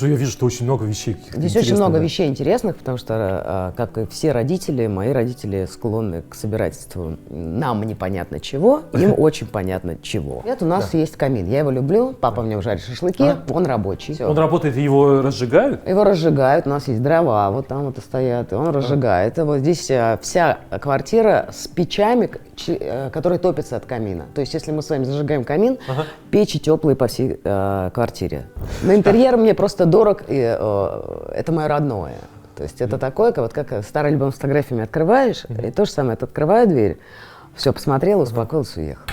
Я вижу, что очень много вещей. Здесь очень много вещей интересных, потому что, как и все родители, мои родители склонны к собирательству. Нам непонятно чего, им очень понятно чего. У нас есть камин, я его люблю, папа мне жарит шашлыки, он рабочий. Он работает, и его разжигают? Его разжигают, у нас есть дрова, вот там вот и стоят, и он разжигает. И вот здесь вся квартира с печами, которые топятся от камина. То есть если мы с вами зажигаем камин, печи теплые по всей квартире. На интерьер мне просто дорог, и это мое родное. То есть это такое, вот как старый альбом с фотографиями открываешь, и то же самое, ты открываю дверь, все, посмотрел, успокоился, уехал.